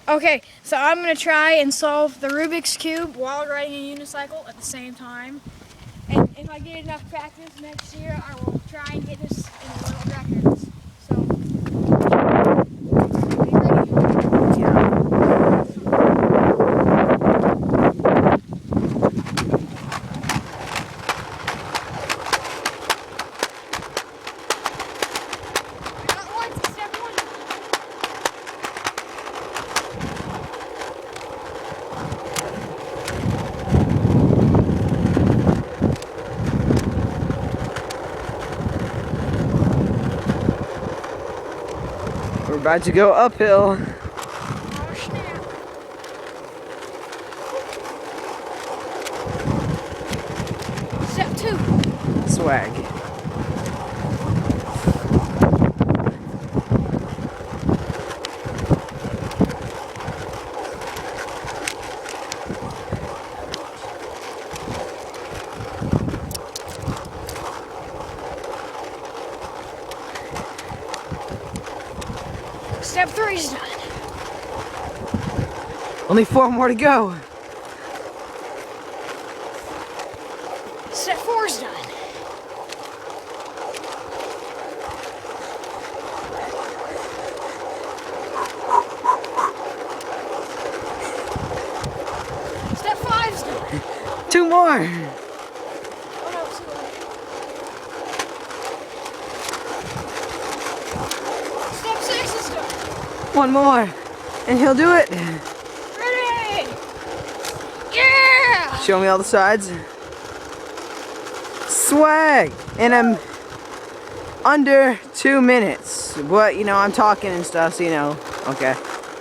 Okay, so I'm going to try and solve the Rubik's Cube while riding a unicycle at the same time. And if I get enough practice next year, I will try and get this in the world records. So, are you ready? Yeah. Step one. We're about to go uphill. Oh, snap. Step two. Swag. Step three's done. Only 4 more to go. Step four's done. Step five's done. 2 more. Oh no, it's too late. Step six is done. 1 more. And he'll do it. Ready? Yeah! Show me all the sides. Swag. And I'm under 2 minutes. But, you know, I'm talking and stuff, so you know. Okay.